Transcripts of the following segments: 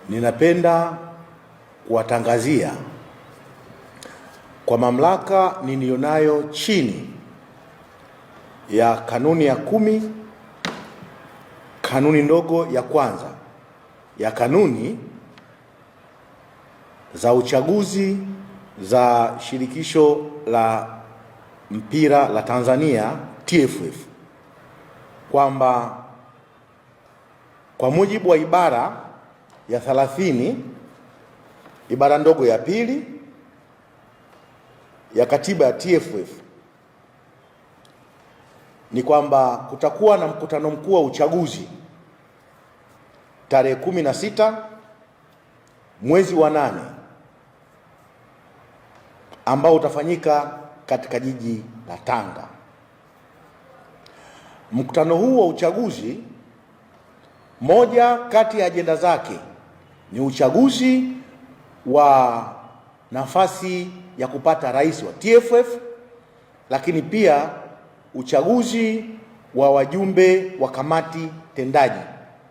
Ninapenda kuwatangazia kwa mamlaka niliyonayo chini ya kanuni ya 10 kanuni ndogo ya kwanza ya kanuni za uchaguzi za Shirikisho la Mpira la Tanzania TFF kwamba kwa mujibu wa ibara ya 30 ibara ndogo ya pili ya katiba ya TFF ni kwamba kutakuwa na mkutano mkuu wa uchaguzi tarehe 16 mwezi wa 8 ambao utafanyika katika jiji la Tanga. Mkutano huu wa uchaguzi, moja kati ya ajenda zake ni uchaguzi wa nafasi ya kupata rais wa TFF, lakini pia uchaguzi wa wajumbe wa kamati tendaji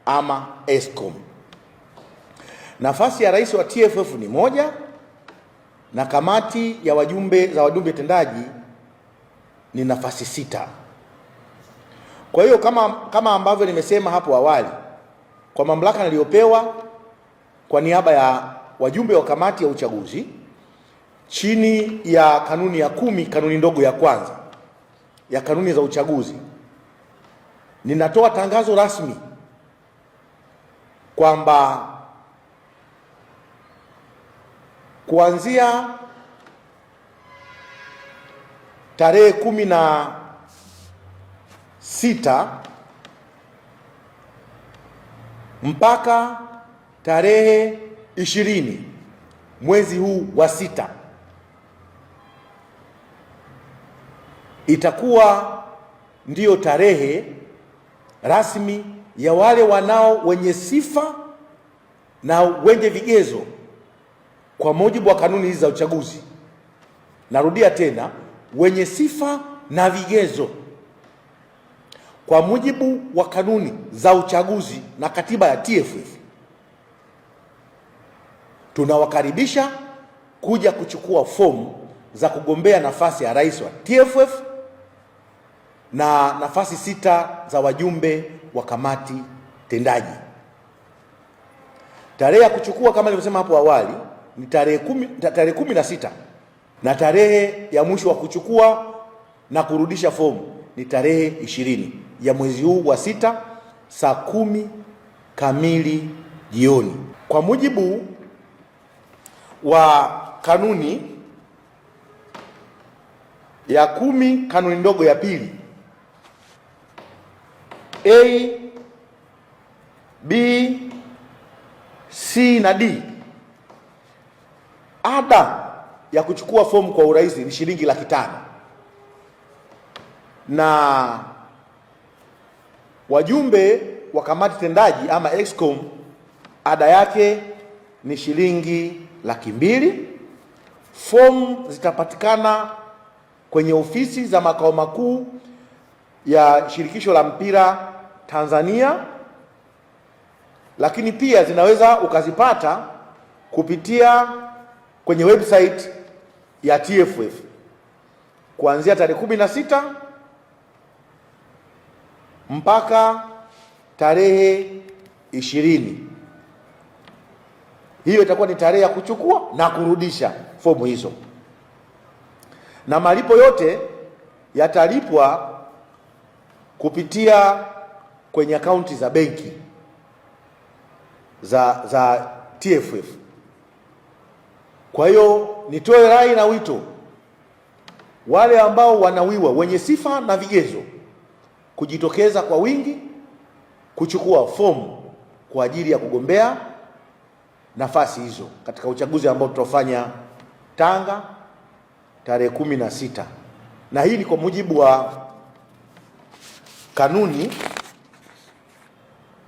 ama ESCOM. Nafasi ya rais wa TFF ni moja na kamati ya wajumbe tendaji ni nafasi 6. Kwa hiyo kama ambavyo nimesema hapo awali, kwa mamlaka niliyopewa kwa niaba ya wajumbe wa kamati ya uchaguzi chini ya kanuni ya 10 kanuni ndogo ya kwanza ya kanuni za uchaguzi, ninatoa tangazo rasmi kwamba kuanzia tarehe 16 mpaka tarehe 20 mwezi huu wa 6 itakuwa ndiyo tarehe rasmi ya wale wenye sifa na wenye vigezo kwa mujibu wa kanuni hizi za uchaguzi. Narudia tena, wenye sifa na vigezo kwa mujibu wa kanuni za uchaguzi na katiba ya TFF, tunawakaribisha kuja kuchukua fomu za kugombea nafasi ya rais wa TFF na nafasi 6 za wajumbe wa kamati tendaji. Tarehe ya kuchukua kama nilivyosema hapo awali ni tarehe 16 na tarehe ya mwisho wa kuchukua na kurudisha fomu ni tarehe 20 ya mwezi huu wa 6 saa 10 kamili jioni. Kwa mujibu wa kanuni ya 10 kanuni ndogo ya pili A, B, C na D, ada ya kuchukua fomu kwa urais ni shilingi 500,000 na wajumbe wa kamati tendaji ama ESCOM ada yake ni shilingi 200,000. Fomu zitapatikana kwenye ofisi za makao makuu ya Shirikisho la Mpira Tanzania, lakini pia zinaweza ukazipata kupitia kwenye website ya TFF kuanzia tarehe 16 mpaka tarehe 20. Hiyo itakuwa ni tarehe ya kuchukua na kurudisha fomu hizo, na malipo yote yatalipwa kupitia kwenye akaunti za benki za TFF. Kwa hiyo nitoe rai na wito, wale ambao wanawiwa wenye sifa na vigezo kujitokeza kwa wingi kuchukua fomu kwa ajili ya kugombea nafasi hizo katika uchaguzi ambao tutafanya Tanga tarehe 16, na hii ni kwa mujibu wa kanuni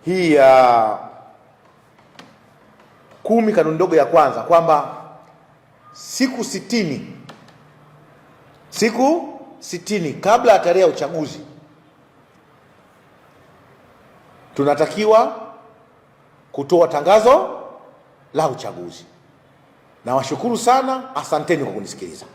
hii ya 10 kanuni ndogo ya kwanza kwamba siku 60 kabla ya tarehe ya uchaguzi tunatakiwa kutoa tangazo la uchaguzi. Nawashukuru sana, asanteni kwa kunisikiliza.